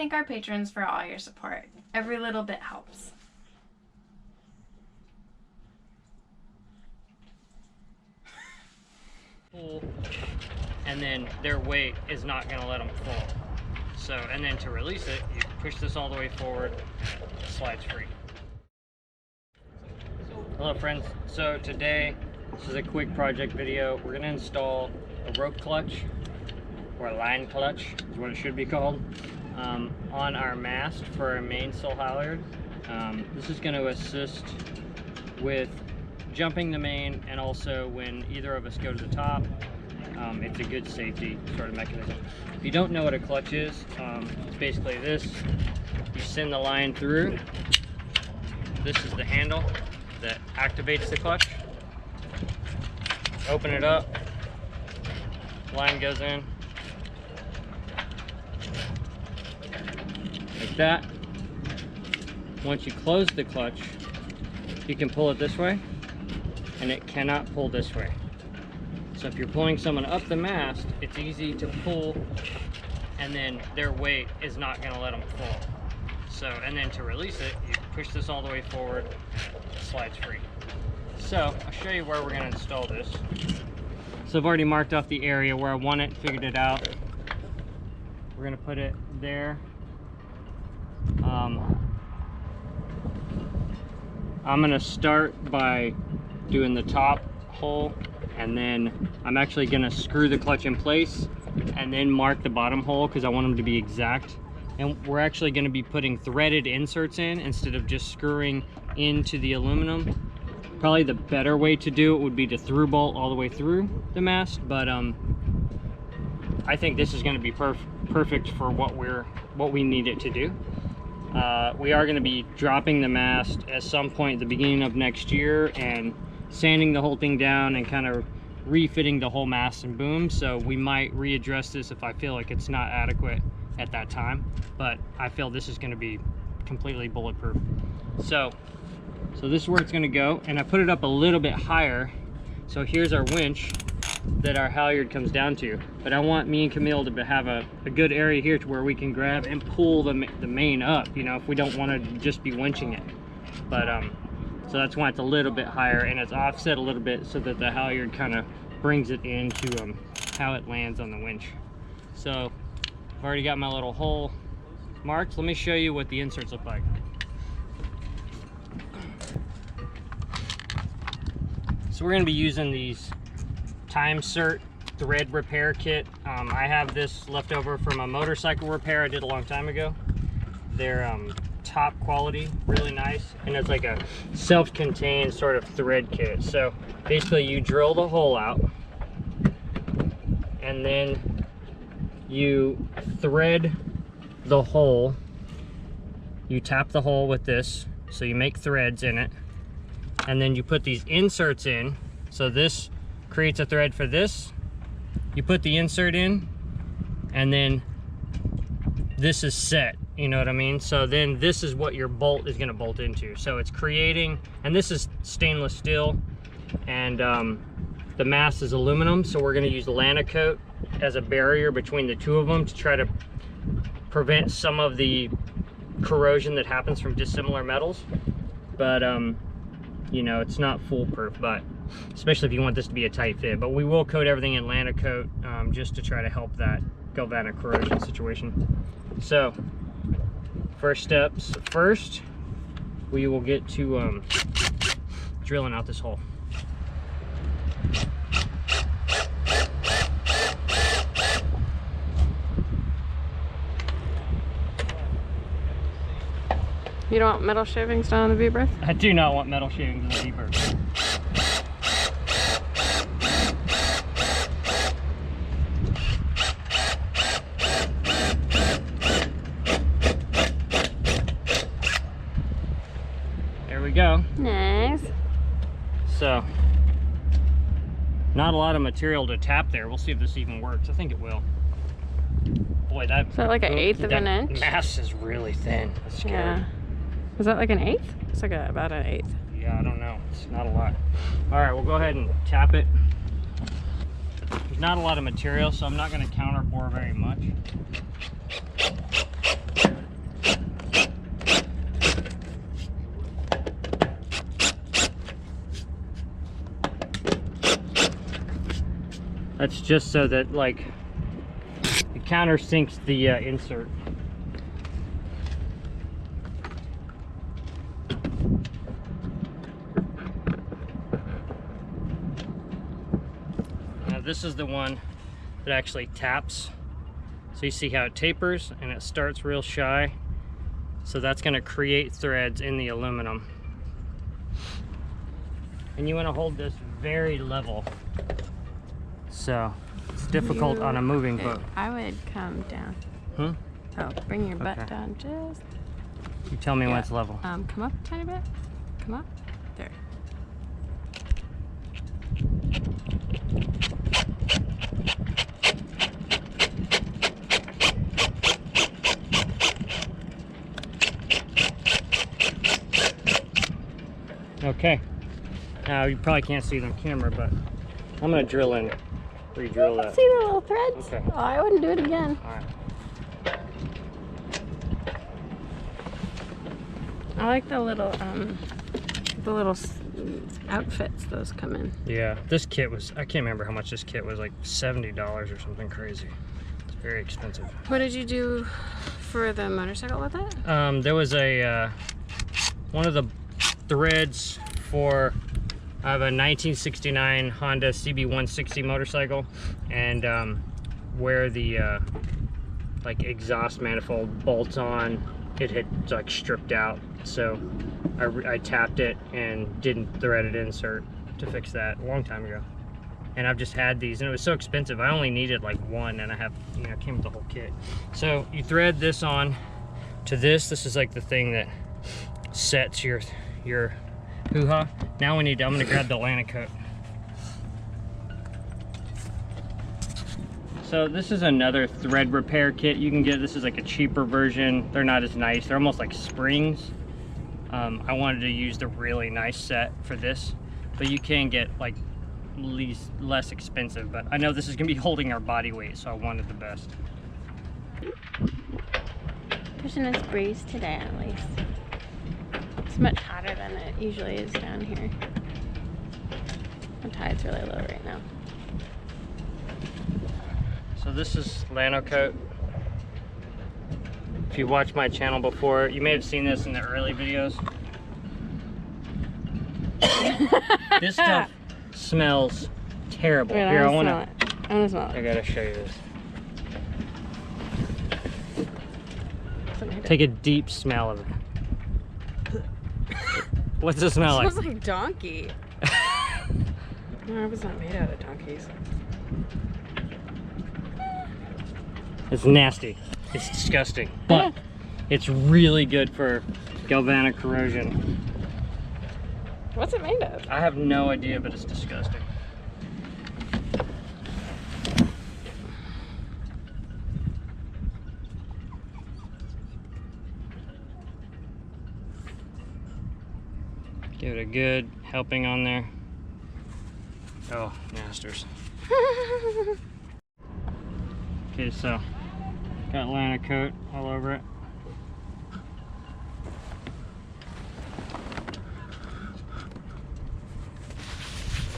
thank our patrons for all your support. Every little bit helps. Pull, and then their weight is not going to let them fall. So, and then to release it, you push this all the way forward, and it slides free. Hello friends, so today, this is a quick project video. We're going to install a rope clutch, or a line clutch is what it should be called, on our mast for our mainsail halyard. This is going to assist with jumping the main, and also when either of us go to the top, it's a good safety sort of mechanism. If you don't know what a clutch is, it's basically this. You send the line through. This is the handle that activates the clutch. Open it up, line goes in like that. Once you close the clutch, you can pull it this way, and it cannot pull this way. So if you're pulling someone up the mast, it's easy to pull, and then their weight is not going to let them fall. So, and then to release it, you push this all the way forward, and it slides free. So I'll show you where we're going to install this. So I've already marked off the area where I want it, figured it out. We're going to put it there. I'm going to start by doing the top hole, and then I'm actually going to screw the clutch in place and then mark the bottom hole because I want them to be exact. And we're actually going to be putting threaded inserts in instead of just screwing into the aluminum. Probably the better way to do it would be to through bolt all the way through the mast, but I think this is going to be perfect for what we need it to do. We are going to be dropping the mast at some point at the beginning of next year and sanding the whole thing down and kind of refitting the whole mast and boom. So we might readdress this if I feel like it's not adequate at that time, but I feel this is going to be completely bulletproof. So this is where it's going to go, and I put it up a little bit higher. So here's our winch that our halyard comes down to, but I want me and Camille to have a good area here to where we can grab and pull the main up, you know, if we don't want to just be winching it. But so that's why it's a little bit higher, and it's offset a little bit so that the halyard kind of brings it into how it lands on the winch. So I've already got my little hole marked. Let me show you what the inserts look like. So we're going to be using these Time Cert thread repair kit. I have this left over from a motorcycle repair I did a long time ago. They're top quality, really nice, and it's like a self-contained sort of thread kit. So basically you drill the hole out, and then you thread the hole. You tap the hole with this, so you make threads in it, and then you put these inserts in. So this creates a thread for this. You put the insert in, and then this is set, you know what I mean? So then this is what your bolt is going to bolt into. So it's creating, and this is stainless steel, and the mast is aluminum, so we're going to use Lanacoat as a barrier between the two of them to try to prevent some of the corrosion that happens from dissimilar metals. But you know, it's not foolproof, but especially if you want this to be a tight fit. But we will coat everything in Lanacoat just to try to help that galvanic corrosion situation. So first steps first, we will get to drilling out this hole. You don't want metal shavings down the V-berth? I do not want metal shavings in the V-berth. There we go. Nice. So, not a lot of material to tap there. We'll see if this even works. I think it will. Boy, that... Is that like an eighth of an inch? Mast is really thin. That's scary. Yeah. Is that like an eighth? It's like about an eighth. Yeah, I don't know. It's not a lot. All right, we'll go ahead and tap it. There's not a lot of material, so I'm not going to counter bore very much. That's just so that like it countersinks the insert. Now this is the one that actually taps. So you see how it tapers and it starts real shy. So that's going to create threads in the aluminum. And you want to hold this very level. So it's difficult on a moving boat. I would come down. Hmm? Oh, bring your butt Okay. down just. You tell me when it's level. Come up a tiny bit. Come up. There. Okay. Now you probably can't see it on camera, but I'm gonna drill in, re-drill that. See the little threads? Okay. Oh, I wouldn't do it again. All right. I like the little outfits those come in. Yeah, this kit was, I can't remember how much this kit was, like $70 or something crazy. It's very expensive. What did you do for the motorcycle with it? There was a, one of the threads for, I have a 1969 Honda CB160 motorcycle, and where the like exhaust manifold bolts on, it had like stripped out. So I tapped it and didn't threaded insert to fix that a long time ago. And I've just had these, and it was so expensive. I only needed like one, and I have, you know, it came with the whole kit. So you thread this on to this. This is like the thing that sets your hoo-ha. Now we need to, I'm gonna grab the Lana coat. So this is another thread repair kit you can get. This is like a cheaper version. They're not as nice. They're almost like springs. I wanted to use the really nice set for this, but you can get like less expensive. But I know this is gonna be holding our body weight, so I wanted the best. Pushing this breeze today at least. It's much hotter than it usually is down here. The tide's really low right now. So this is Lano coat. If you watched my channel before, you may have seen this in the early videos. This stuff smells terrible. Wait, Here, I wanna wanna smell it. I wanna smell I it. gotta show you this. Something like Take a deep smell of it. What's it smell that. like? Smells like donkey. No, I hope it's not made out of donkeys. It's nasty. It's disgusting. But it's really good for galvanic corrosion. What's it made of? I have no idea, but it's disgusting. Give it a good helping on there. Oh, masters. Okay, so got Lana coat all over it.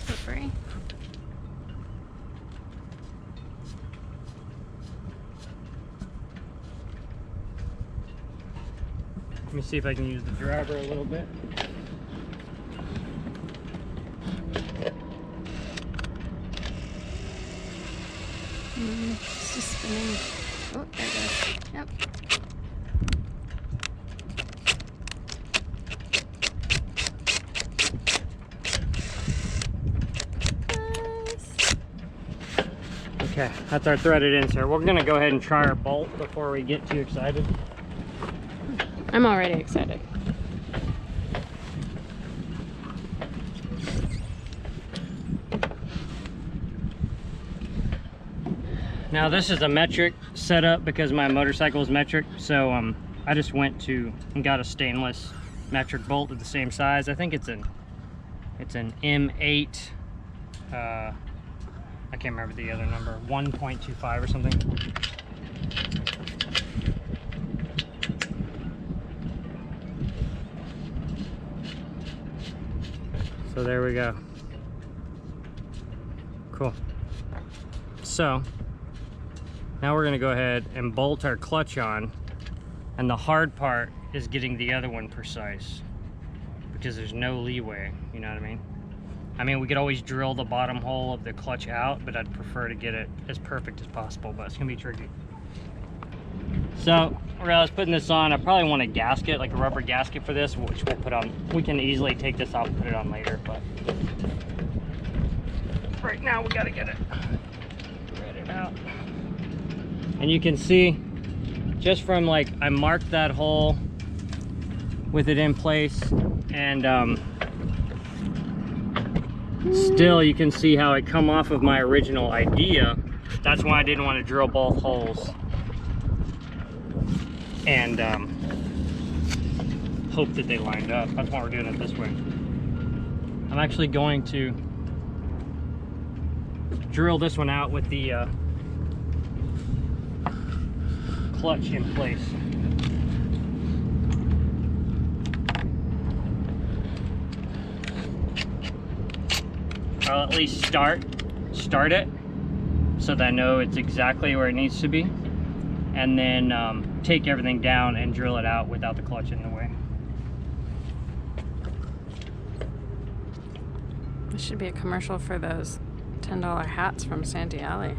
Slippery. Let me see if I can use the driver a little bit. It's just spinning. Oh, there it goes. Yep. Okay, that's our threaded insert. We're gonna go ahead and try our bolt before we get too excited. I'm already excited. Now this is a metric setup because my motorcycle is metric, so I just went to and got a stainless metric bolt of the same size. I think it's an M8. I can't remember the other number, 1.25 or something. So there we go. Cool. So now we're gonna go ahead and bolt our clutch on, and the hard part is getting the other one precise because there's no leeway, you know what I mean? I mean, we could always drill the bottom hole of the clutch out, but I'd prefer to get it as perfect as possible, but it's gonna be tricky. So, where I was putting this on, I probably want a gasket, like a rubber gasket for this, which we'll put on. We can easily take this off and put it on later, but right now we gotta get it threaded out. And you can see, just from like, I marked that hole with it in place, and still you can see how it come off of my original idea. That's why I didn't want to drill both holes and hope that they lined up. That's why we're doing it this way. I'm actually going to drill this one out with the clutch in place. I'll at least start it so that I know it's exactly where it needs to be, and then take everything down and drill it out without the clutch in the way. This should be a commercial for those $10 hats from Santee Alley.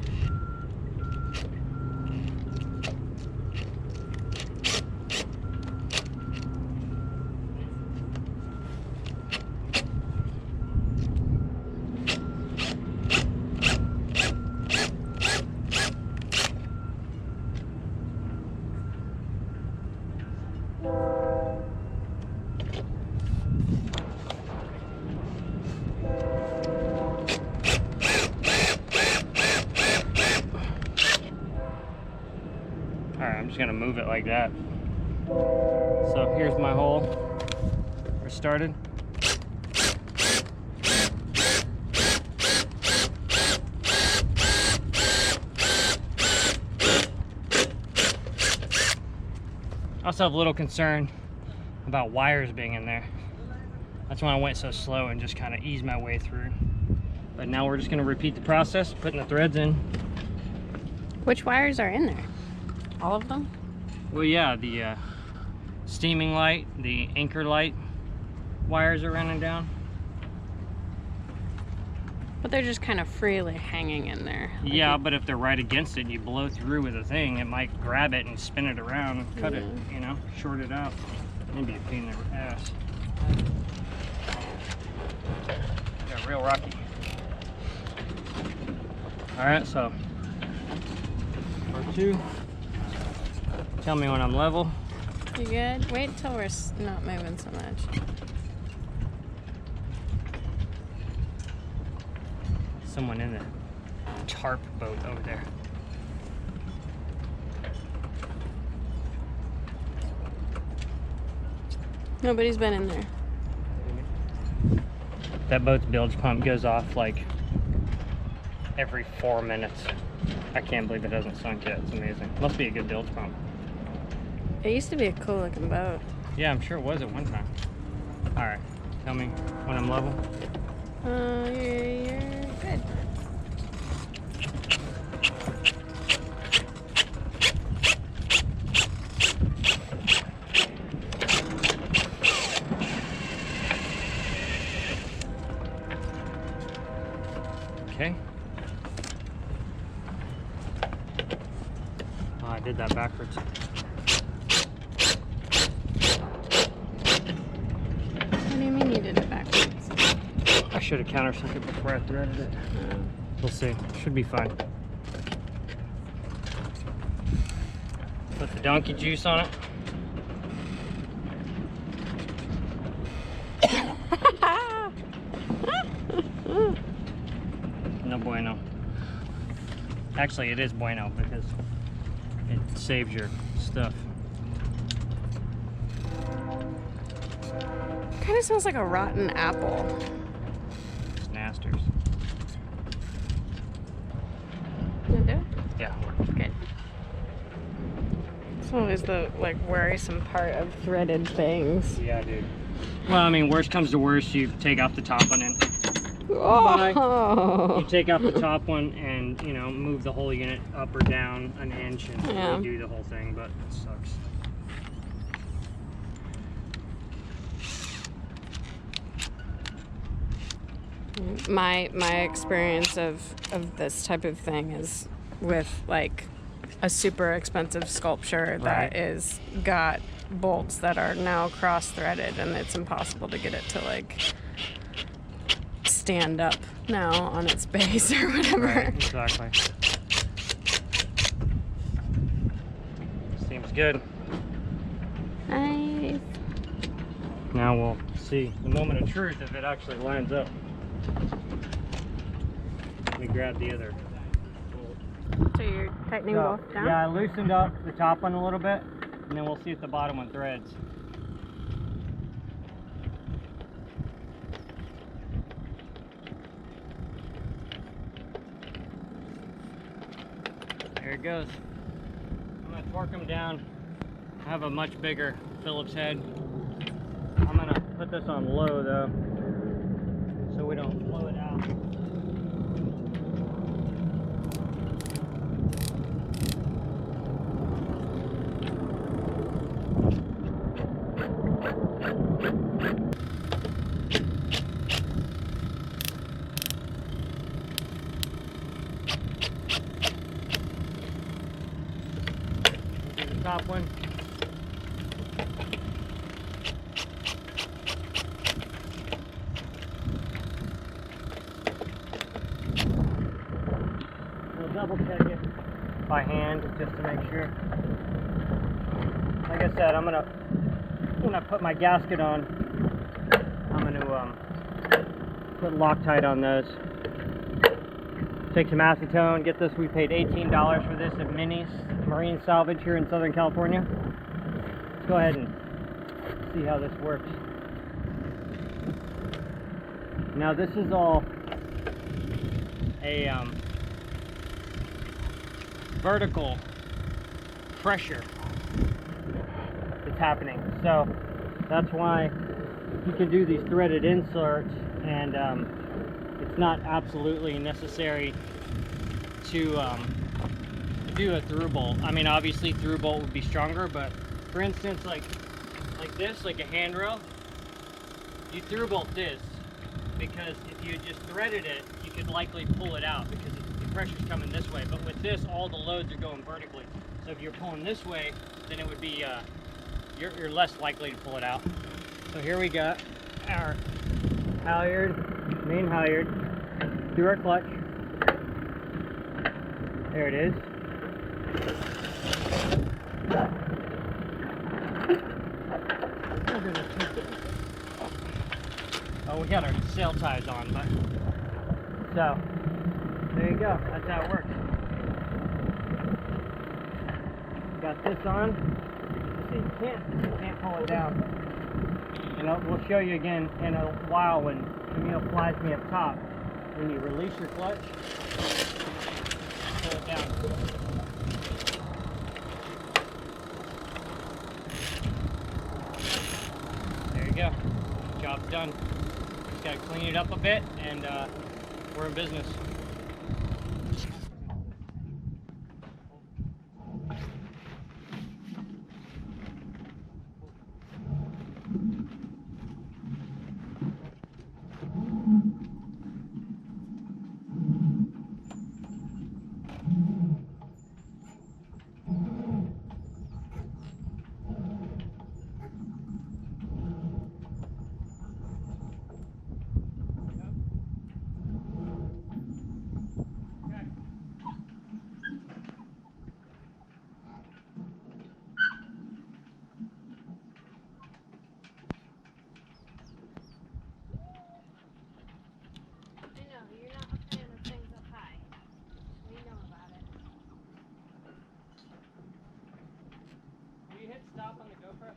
I'm just gonna move it like that. So here's my hole. We're started. I also have a little concern about wires being in there. That's why I went so slow and just kind of eased my way through. But now we're just gonna repeat the process, putting the threads in. Which wires are in there? All of them? Well, yeah, the steaming light, the anchor light wires are running down. But they're just kind of freely hanging in there. Like Yeah, but if they're right against it and you blow through with a thing, it might grab it and spin it around and cut it, you know, short it out. Maybe a pain in the ass. Yeah, real rocky. Alright, so part 2. Tell me when I'm level. You good? Wait till we're not moving so much. Someone in the tarp boat over there. Nobody's been in there. That boat's bilge pump goes off like every 4 minutes. I can't believe it hasn't sunk yet. It's amazing. Must be a good bilge pump. It used to be a cool looking boat. Yeah, I'm sure it was at one time. Alright, tell me when I'm level. You're good. Okay. Oh, I did that backwards. What do you mean you did it backwards? I should have countersunk it before I threaded it. We'll see. Should be fine. Put the donkey juice on it. No bueno. Actually, it is bueno because it saves your stuff. Kind of smells like a rotten apple. It's nasters. You do? Yeah. Good. It's always the like worrisome part of threaded things. Yeah, dude. Well, I mean, worst comes to worst, you take off the top and then Oh. You take out the top one and, you know, move the whole unit up or down an inch and redo the whole thing, but it sucks. My experience of this type of thing is with like a super expensive sculpture that is got bolts that are now cross-threaded, and it's impossible to get it to like stand up now on its base or whatever. Right, exactly. Seems good. Nice. Now we'll see the moment of truth if it actually lines up. Let me grab the other bolt. So you're tightening both down? Yeah, I loosened up the top one a little bit, and then we'll see if the bottom one threads. There it goes. I'm gonna torque them down. I have a much bigger Phillips head. I'm gonna put this on low though, so we don't blow it out. Do the top one. Double check it by hand just to make sure. Like I said, when I put my gasket on, I'm gonna put Loctite on those. Take some acetone. Get this. We paid $18 for this at Minney's Marine Salvage here in Southern California. Let's go ahead and see how this works. Now this is all a vertical pressure that's happening, so that's why you can do these threaded inserts, and it's not absolutely necessary to do a through bolt. I mean, obviously through bolt would be stronger, but for instance, like this, like a handrail, you through bolt this, because if you just threaded it, you could likely pull it out because the pressure's coming this way. But with this, all the loads are going vertically. So if you're pulling this way, then it would be, you're less likely to pull it out. So here we got our halyard, main halyard, through our clutch. There it is. Oh, we got our sail ties on, but so there you go. That's how it works. Got this on. See, you can't pull it down. And we'll show you again in a while when Camille flies me up top. When you release your clutch, pull it down. There you go. Job's done. Just gotta clean it up a bit, and we're in business. Stop on the GoPro.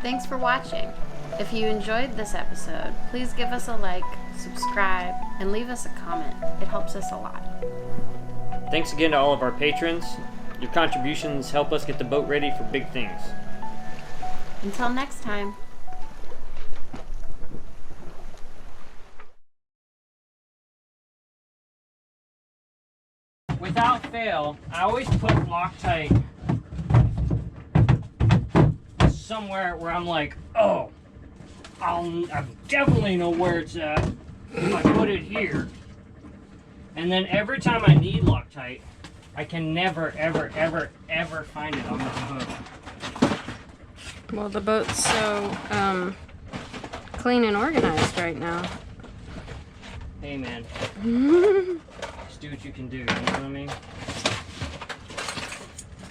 Thanks for watching. If you enjoyed this episode, please give us a like, subscribe, and leave us a comment. It helps us a lot. Thanks again to all of our patrons. Your contributions help us get the boat ready for big things. Until next time. Without fail, I always put Loctite somewhere where I'm like, oh, I definitely know where it's at if I put it here. And then every time I need Loctite, I can never, ever, ever, ever find it on this boat. Well, the boat's so clean and organized right now. Hey man, just do what you can do, you know what I mean?